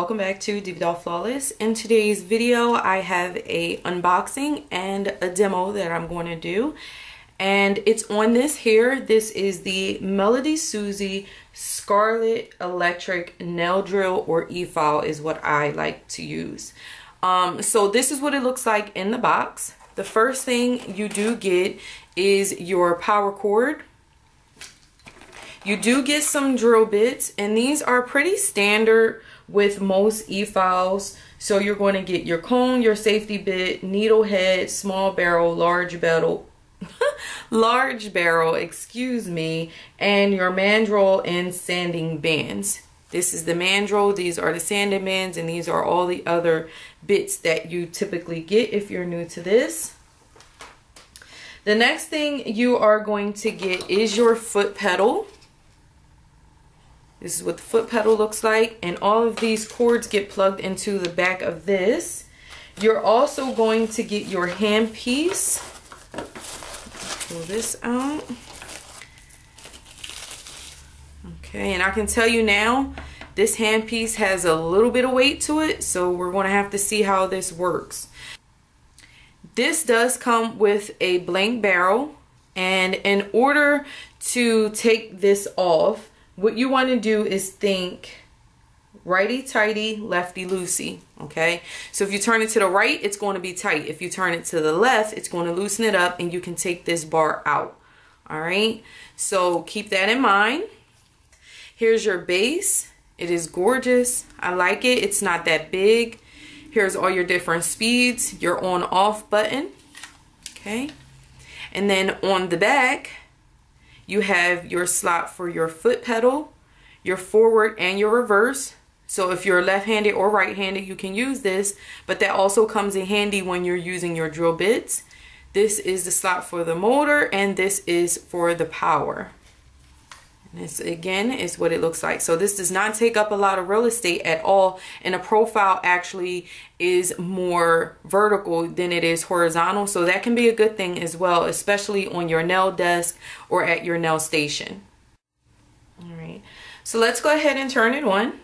welcome back to DivaDollFlawless. In today's video I have a unboxing and a demo that I'm going to do, and it's on this here. This is the MelodySusie Scarlet electric nail drill, or e-file is what I like to use. So this is what it looks like in the box. The first thing you do get is your power cord. You do get some drill bits, and these are pretty standard with most e-files. So you're going to get your cone, your safety bit, needle head, small barrel, large barrel, excuse me, and your mandrel and sanding bands. This is the mandrel, these are the sanding bands, and these are all the other bits that you typically get if you're new to this. The next thing you are going to get is your foot pedal. This is what the foot pedal looks like, and all of these cords get plugged into the back of this. You're also going to get your hand piece. Pull this out. Okay, and I can tell you now, this hand piece has a little bit of weight to it, so we're going to have to see how this works. This does come with a blank barrel, and in order to take this off, what you want to do is think righty-tighty, lefty-loosey, okay? So if you turn it to the right, it's going to be tight. If you turn it to the left, it's going to loosen it up, and you can take this bar out, all right? So keep that in mind. Here's your base. It is gorgeous. I like it. It's not that big. Here's all your different speeds, your on-off button, okay? And then on the back, you have your slot for your foot pedal, your forward and your reverse. So if you're left-handed or right-handed, you can use this, but that also comes in handy when you're using your drill bits. This is the slot for the motor, and this is for the power. And this again is what it looks like. So this does not take up a lot of real estate at all, and the profile actually is more vertical than it is horizontal, so that can be a good thing as well, especially on your nail desk or at your nail station. All right, so let's go ahead and turn it on.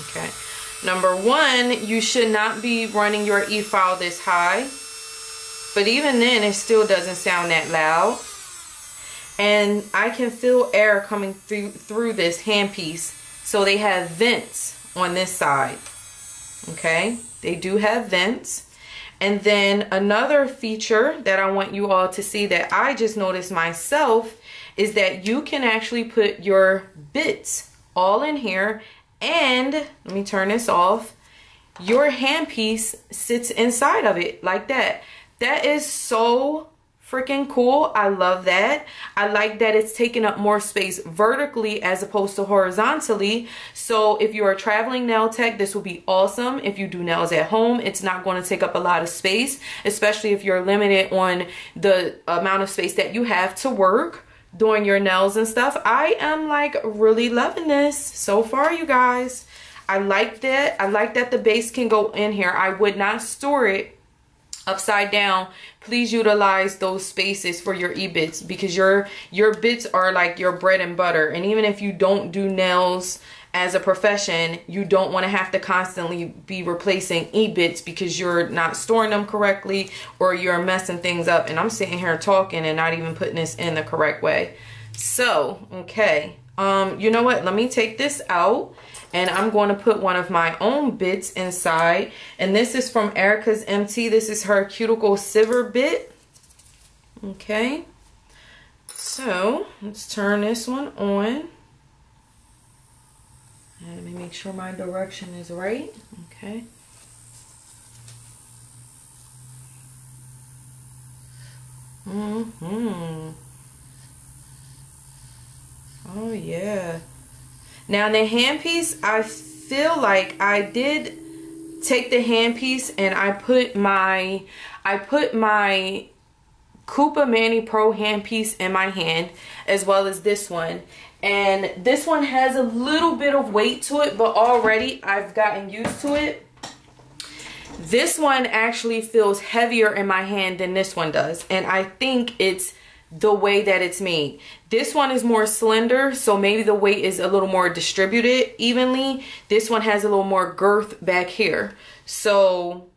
Okay, number one, you should not be running your e-file this high, but even then it still doesn't sound that loud. And I can feel air coming through this handpiece. So they have vents on this side, okay? They do have vents. And then another feature that I want you all to see that I just noticed myself is that you can actually put your bits all in here. And let me turn this off. Your handpiece sits inside of it like that. That is so freaking cool. I love that. I like that it's taking up more space vertically as opposed to horizontally. So if you're a traveling nail tech, this will be awesome. If you do nails at home, it's not going to take up a lot of space, especially if you're limited on the amount of space that you have to work doing your nails and stuff. I am like really loving this so far, you guys. I like that. I like that the base can go in here. I would not store it upside down. Please utilize those spaces for your e-bits, because your bits are like your bread and butter. And even if you don't do nails as a profession, you don't want to have to constantly be replacing e-bits because you're not storing them correctly or you're messing things up. And I'm sitting here talking and not even putting this in the correct way. So, okay. You know what? Let me take this out, and I'm going to put one of my own bits inside. And this is from Erica's MT. This is her cuticle siver bit. Okay. So, let's turn this one on. And let me make sure my direction is right. Okay. Oh yeah. Now the handpiece, I feel like I did take the handpiece and I put my Koopa Mani Pro handpiece in my hand, as well as this one. And this one has a little bit of weight to it, but already I've gotten used to it. This one actually feels heavier in my hand than this one does, and I think it's the way that it's made. This one is more slender, so maybe the weight is a little more distributed evenly. This one has a little more girth back here. So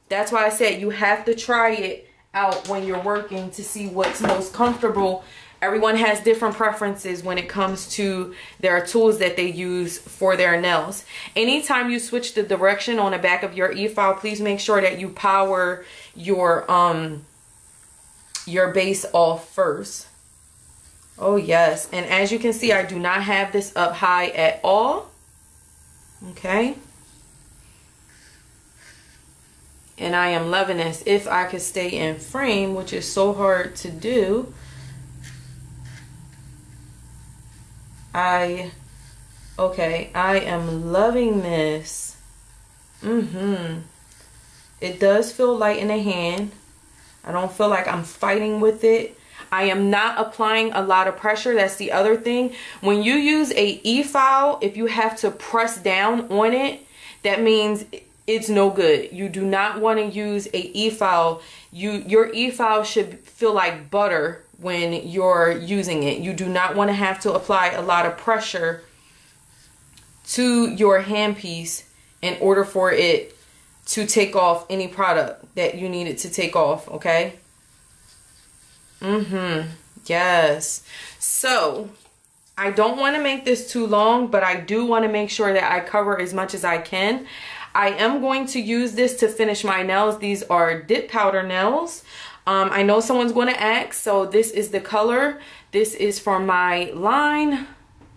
that's why I said you have to try it out when you're working to see what's most comfortable. Everyone has different preferences when it comes to their tools that they use for their nails. Anytime you switch the direction on the back of your e-file, please make sure that you power your base off first. Oh yes, and as you can see, I do not have this up high at all. Okay. And I am loving this. If I could stay in frame, which is so hard to do. Okay, I am loving this. It does feel light in the hand. I don't feel like I'm fighting with it. I am not applying a lot of pressure. That's the other thing. When you use a e-file, if you have to press down on it, that means it's no good. You do not want to use a e-file. Your e-file should feel like butter when you're using it. You do not want to have to apply a lot of pressure to your handpiece in order for it to take off any product that you need it to take off, okay? Yes. So, I don't want to make this too long, but I do want to make sure that I cover as much as I can. I am going to use this to finish my nails. These are dip powder nails. I know someone's going to ask, so this is the color. This is for my line,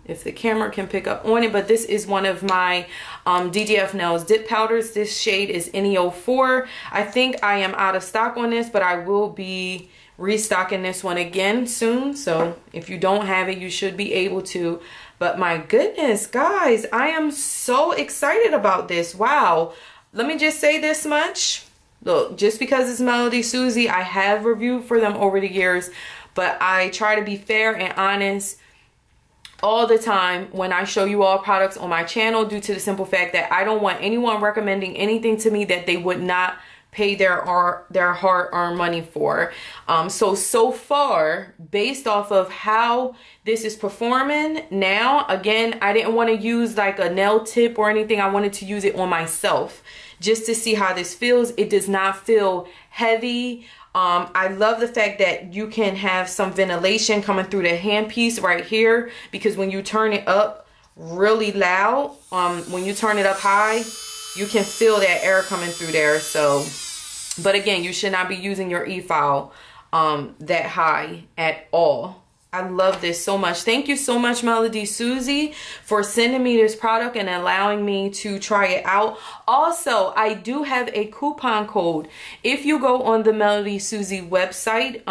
if the camera can pick up on it, but this is one of my DDF nails dip powders. This shade is NE04. I think I am out of stock on this, but I will be restocking this one again soon. So if you don't have it, you should be able to. But my goodness, guys, I am so excited about this. Wow. Let me just say this much. Look, just because it's MelodySusie, I have reviewed for them over the years, but I try to be fair and honest all the time when I show you all products on my channel, due to the simple fact that I don't want anyone recommending anything to me that they would not pay their hard-earned money for. So far, based off of how this is performing now, again, I didn't want to use like a nail tip or anything. I wanted to use it on myself just to see how this feels. It does not feel heavy. I love the fact that you can have some ventilation coming through the handpiece right here, because when you turn it up really loud, when you turn it up high, you can feel that air coming through there. So, but again, you should not be using your e-file that high at all. I love this so much. Thank you so much, MelodySusie, for sending me this product and allowing me to try it out. Also, I do have a coupon code. If you go on the MelodySusie website,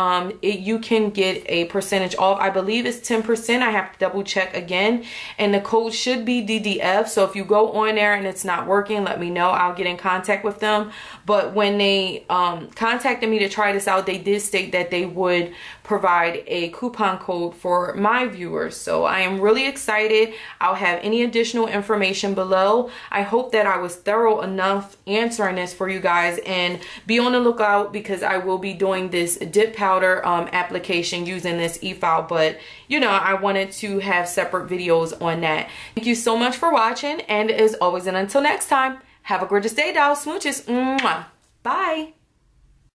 you can get a percentage off. I believe it's 10%. I have to double check again. And the code should be DDF. So if you go on there and it's not working, let me know. I'll get in contact with them. But when they contacted me to try this out, they did state that they would provide a coupon code for my viewers. So I am really excited. I'll have any additional information below. I hope that I was thorough enough answering this for you guys, and be on the lookout because I will be doing this dip powder application using this e-file, but you know, I wanted to have separate videos on that. Thank you so much for watching, and as always, and until next time, have a gorgeous day, dolls. Smooches. Mwah. Bye.